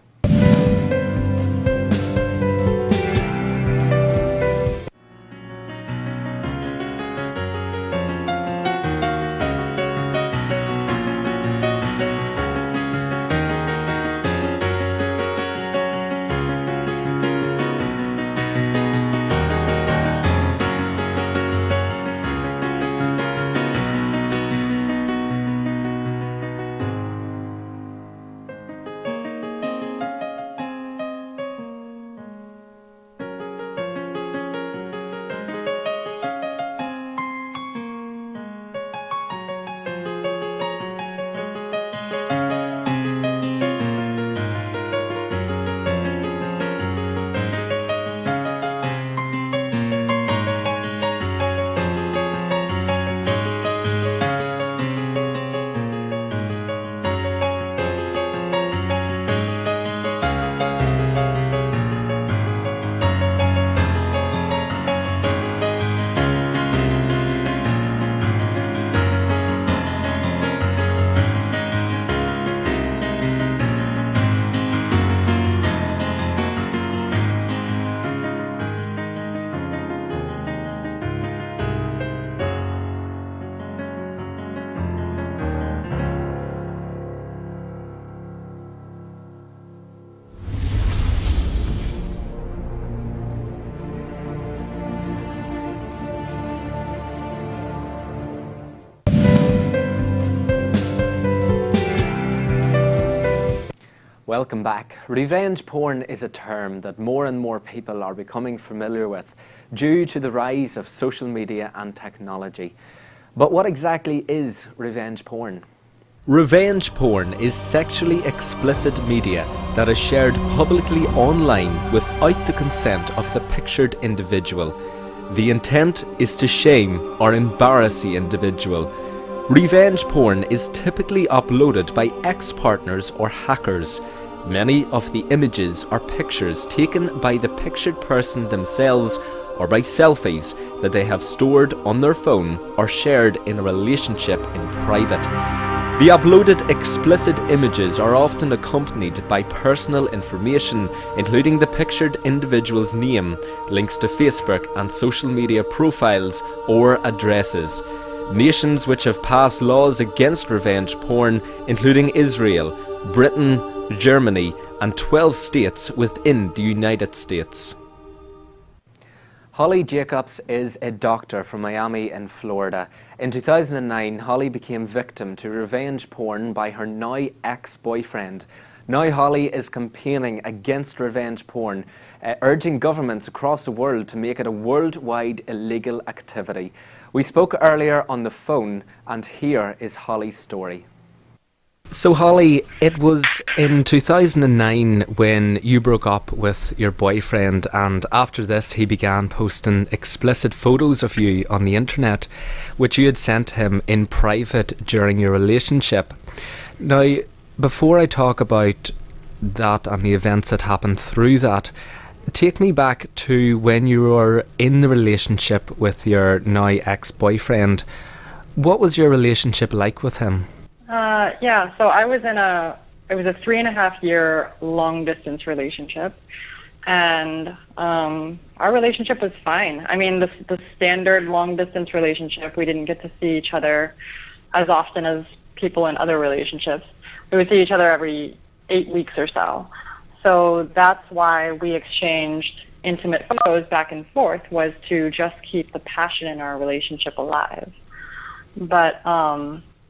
Welcome back. Revenge porn is a term that more and more people are becoming familiar with due to the rise of social media and technology. But what exactly is revenge porn? Revenge porn is sexually explicit media that is shared publicly online without the consent of the pictured individual. The intent is to shame or embarrass the individual. Revenge porn is typically uploaded by ex-partners or hackers. Many of the images are pictures taken by the pictured person themselves or by selfies that they have stored on their phone or shared in a relationship in private. The uploaded explicit images are often accompanied by personal information, including the pictured individual's name, links to Facebook and social media profiles, or addresses. Nations which have passed laws against revenge porn, including Israel, Britain, Germany, and 12 states within the United States. Holly Jacobs is a doctor from Miami in Florida. In 2009, Holly became victim to revenge porn by her now ex-boyfriend. Now Holly is campaigning against revenge porn, urging governments across the world to make it a worldwide illegal activity. We spoke earlier on the phone, and here is Holly's story. So Holly, it was in 2009 when you broke up with your boyfriend, and after this he began posting explicit photos of you on the internet, which you had sent him in private during your relationship. Now, before I talk about that and the events that happened through that, take me back to when you were in the relationship with your now ex-boyfriend. What was your relationship like with him? So it was a 3.5 year long distance relationship, and our relationship was fine. I mean, the standard long distance relationship, we didn't get to see each other as often as people in other relationships. We would see each other every 8 weeks or so. So that's why we exchanged intimate photos back and forth, was to just keep the passion in our relationship alive. But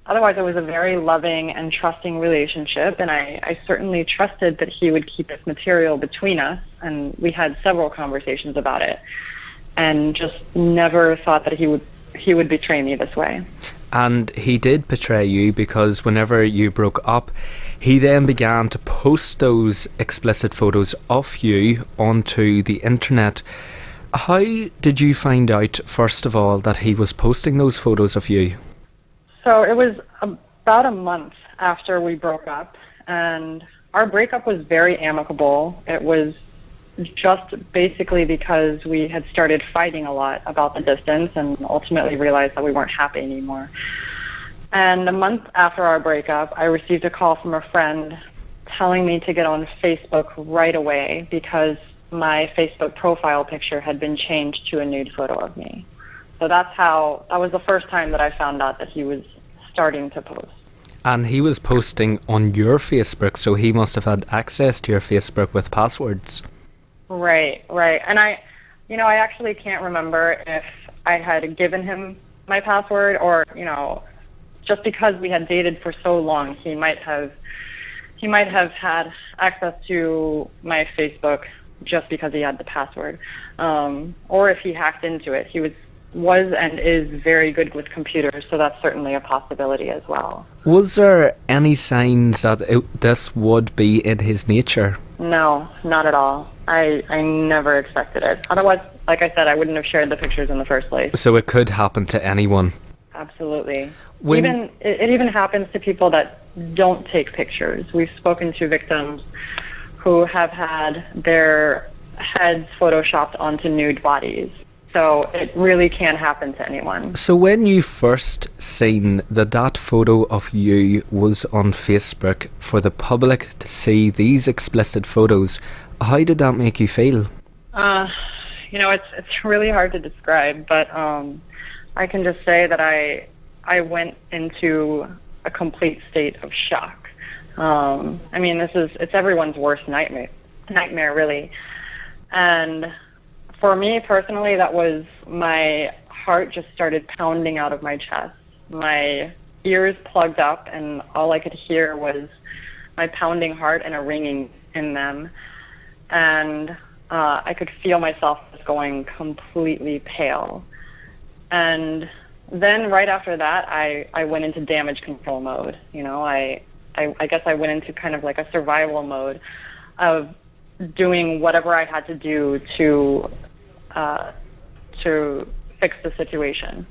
otherwise, it was a very loving and trusting relationship, and I certainly trusted that he would keep this material between us, and we had several conversations about it, and just never thought that he would betray me this way. And he did betray you, because whenever you broke up, he then began to post those explicit photos of you onto the internet. How did you find out, first of all, that he was posting those photos of you? So it was about a month after we broke up, and our breakup was very amicable. It was just basically because we had started fighting a lot about the distance and ultimately realized that we weren't happy anymore. And a month after our breakup, I received a call from a friend telling me to get on Facebook right away because my Facebook profile picture had been changed to a nude photo of me. So that was the first time that I found out that he was starting to post. And he was posting on your Facebook, so he must have had access to your Facebook with passwords. Right. And I actually can't remember if I had given him my password or, just because we had dated for so long, he might have had access to my Facebook just because he had the password, or if he hacked into it. He was and is very good with computers, so that's certainly a possibility as well. Was there any signs that this would be in his nature? No, not at all. I never expected it. Otherwise, like I said, I wouldn't have shared the pictures in the first place. So it could happen to anyone? Absolutely. It even happens to people that don't take pictures. We've spoken to victims who have had their heads photoshopped onto nude bodies. So it really can happen to anyone. So when you first seen that photo of you was on Facebook for the public to see these explicit photos, how did that make you feel? It's really hard to describe, but I can just say that I went into a complete state of shock. It's everyone's worst nightmare really. And for me personally, that was, my heart just started pounding out of my chest. My ears plugged up and all I could hear was my pounding heart and a ringing in them. And I could feel myself just going completely pale. And then right after that, I went into damage control mode. I guess I went into kind of like a survival mode of doing whatever I had to do to fix the situation.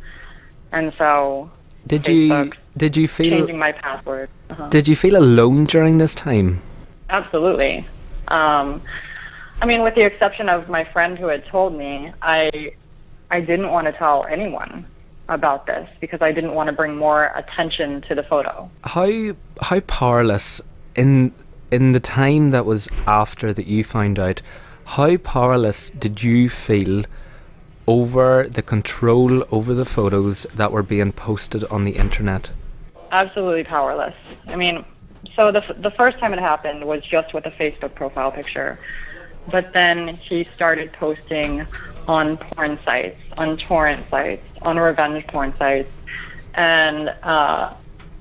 And so did you feel changing my password. Did you feel alone during this time? Absolutely. With the exception of my friend who had told me, I didn't want to tell anyone about this because I didn't want to bring more attention to the photo. How powerless in the time that was after that you found out, how powerless did you feel over the control over the photos that were being posted on the internet? Absolutely powerless. So the first time it happened was just with a Facebook profile picture. But then he started posting on porn sites, on torrent sites, on revenge porn sites. And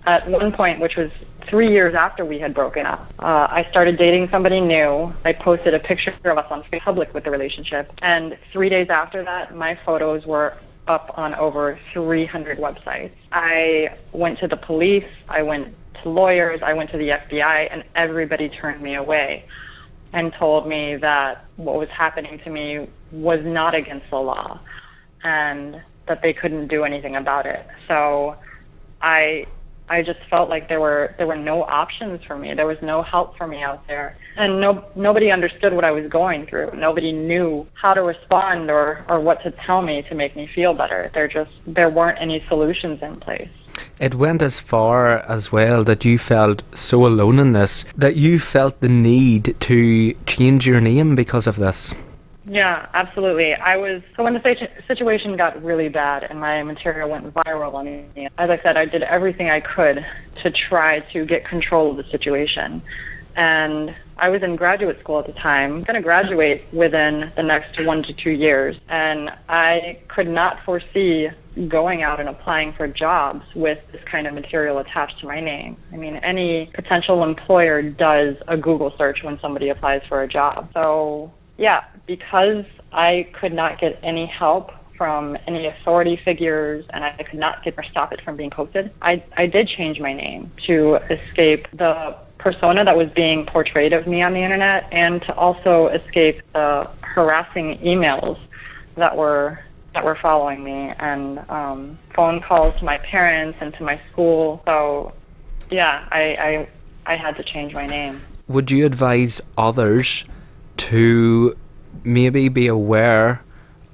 at one point, which was 3 years after we had broken up, I started dating somebody new. I posted a picture of us on public with the relationship. And 3 days after that, my photos were up on over 300 websites. I went to the police, I went to lawyers, I went to the FBI, and everybody turned me away and told me that what was happening to me was not against the law and that they couldn't do anything about it. So I just felt like there were no options for me. There was no help for me out there. And nobody understood what I was going through. Nobody knew how to respond or what to tell me to make me feel better. There weren't any solutions in place. It went as far as well that you felt so alone in this, that you felt the need to change your name because of this. Yeah, absolutely. So when the situation got really bad and my material went viral on me, as I said, I did everything I could to try to get control of the situation. And I was in graduate school at the time. I'm going to graduate within the next 1 to 2 years. And I could not foresee going out and applying for jobs with this kind of material attached to my name. Any potential employer does a Google search when somebody applies for a job. So, yeah, because I could not get any help from any authority figures and I could not get or stop it from being posted, I did change my name to escape the persona that was being portrayed of me on the internet and to also escape the harassing emails that were following me and phone calls to my parents and to my school. So, yeah, I had to change my name. would you advise others to maybe be aware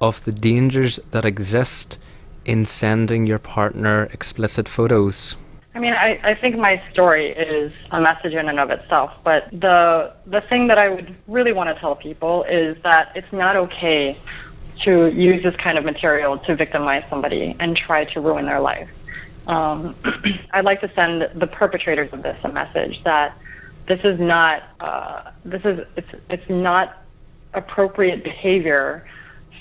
of the dangers that exist in sending your partner explicit photos? I mean, I think my story is a message in and of itself, but the thing that I would really want to tell people is that it's not okay to use this kind of material to victimize somebody and try to ruin their life. I'd like to send the perpetrators of this a message that this is not it's not appropriate behavior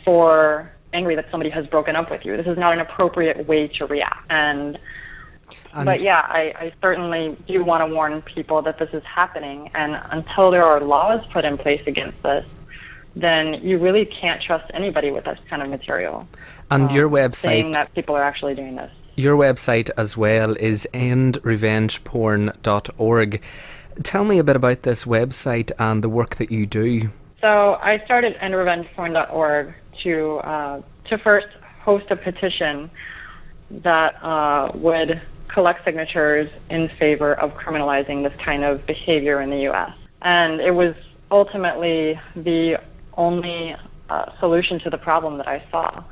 for angry that somebody has broken up with you. This is not an appropriate way to react. But yeah, I certainly do want to warn people that this is happening, and until there are laws put in place against this, then you really can't trust anybody with this kind of material. And your website, saying that people are actually doing this. Your website as well is endrevengeporn.org. Tell me a bit about this website and the work that you do. So I started endrevengeporn.org to first host a petition that would collect signatures in favor of criminalizing this kind of behavior in the U.S. And it was ultimately the only solution to the problem that I saw.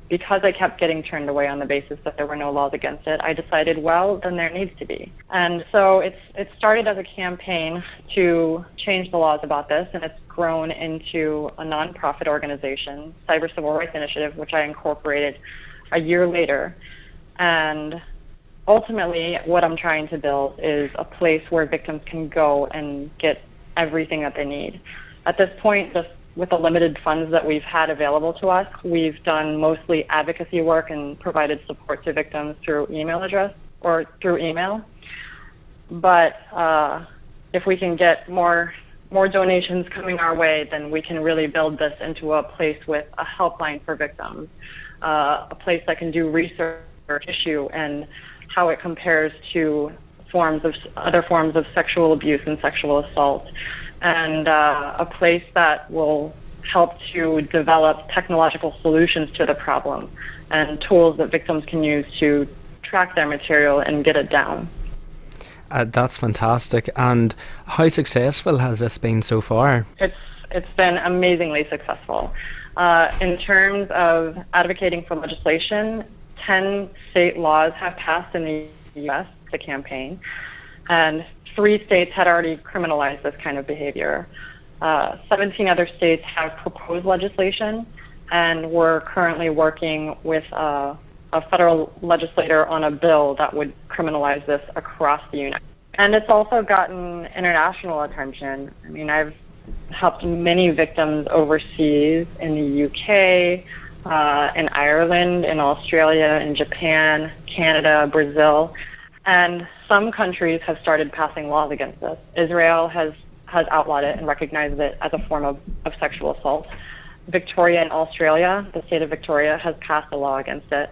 Because I kept getting turned away on the basis that there were no laws against it, I decided, well, then there needs to be. And so it started as a campaign to change the laws about this, and it's grown into a nonprofit organization, Cyber Civil Rights Initiative, which I incorporated a year later. And ultimately, what I'm trying to build is a place where victims can go and get everything that they need. At this point, just with the limited funds that we've had available to us, we've done mostly advocacy work and provided support to victims through email. But if we can get more donations coming our way, then we can really build this into a place with a helpline for victims, a place that can do research issue and how it compares to other forms of sexual abuse and sexual assault, and a place that will help to develop technological solutions to the problem and tools that victims can use to track their material and get it down. That's fantastic. And how successful has this been so far? It's been amazingly successful. In terms of advocating for legislation, 10 state laws have passed in the U.S. the campaign, and 3 states had already criminalized this kind of behavior. 17 other states have proposed legislation, and we're currently working with a federal legislator on a bill that would criminalize this across the United States. And it's also gotten international attention. I mean, I've helped many victims overseas in the UK, in Ireland, in Australia, in Japan, Canada, Brazil. And some countries have started passing laws against this. Israel has outlawed it and recognized it as a form of sexual assault. Victoria in Australia, the state of Victoria, has passed a law against it.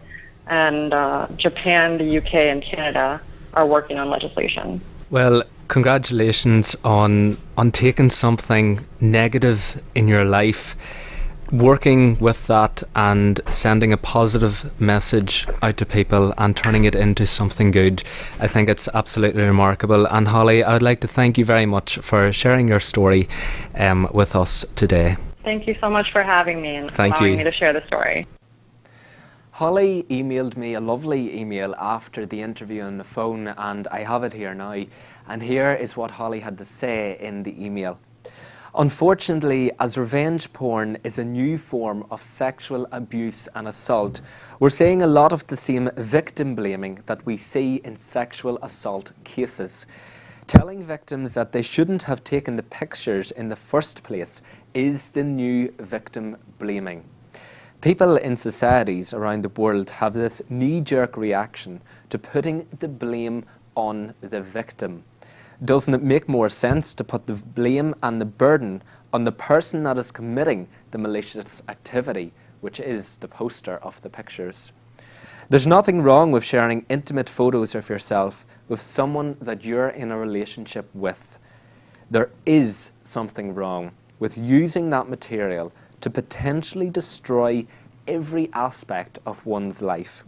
And Japan, the UK, and Canada are working on legislation. Well, congratulations on taking something negative in your life, working with that and sending a positive message out to people and turning it into something good. I think it's absolutely remarkable. And Holly, I would like to thank you very much for sharing your story with us today. Thank you so much for having me and Thank allowing you. me to share the story. Holly emailed me a lovely email after the interview on the phone, and I have it here now. And here is what Holly had to say in the email. Unfortunately, as revenge porn is a new form of sexual abuse and assault, we're seeing a lot of the same victim blaming that we see in sexual assault cases. Telling victims that they shouldn't have taken the pictures in the first place is the new victim blaming. People in societies around the world have this knee-jerk reaction to putting the blame on the victim. Doesn't it make more sense to put the blame and the burden on the person that is committing the malicious activity, which is the poster of the pictures? There's nothing wrong with sharing intimate photos of yourself with someone that you're in a relationship with. There is something wrong with using that material to potentially destroy every aspect of one's life.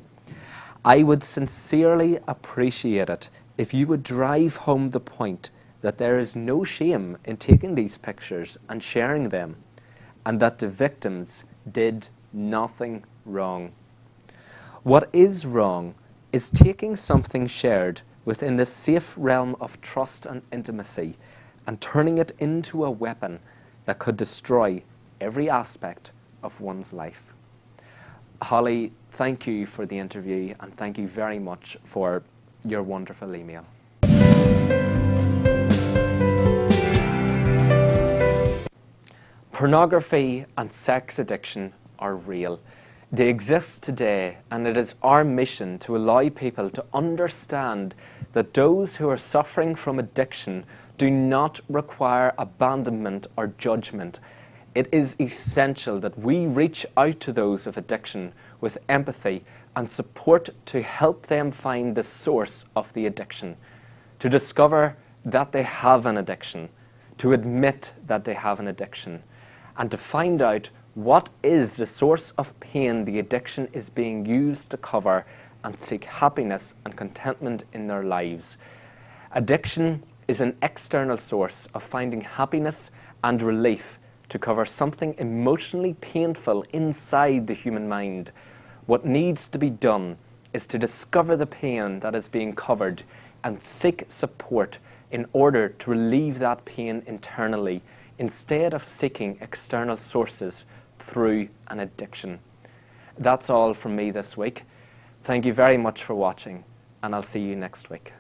I would sincerely appreciate it if you would drive home the point that there is no shame in taking these pictures and sharing them, and that the victims did nothing wrong. What is wrong is taking something shared within the safe realm of trust and intimacy and turning it into a weapon that could destroy every aspect of one's life. Holly, thank you for the interview, and thank you very much for your wonderful email. Pornography and sex addiction are real. They exist today, and it is our mission to allow people to understand that those who are suffering from addiction do not require abandonment or judgment. It is essential that we reach out to those with addiction with empathy and support to help them find the source of the addiction, to discover that they have an addiction, to admit that they have an addiction, and to find out what is the source of pain the addiction is being used to cover, and seek happiness and contentment in their lives. Addiction is an external source of finding happiness and relief to cover something emotionally painful inside the human mind. What needs to be done is to discover the pain that is being covered and seek support in order to relieve that pain internally, instead of seeking external sources through an addiction. That's all from me this week. Thank you very much for watching, and I'll see you next week.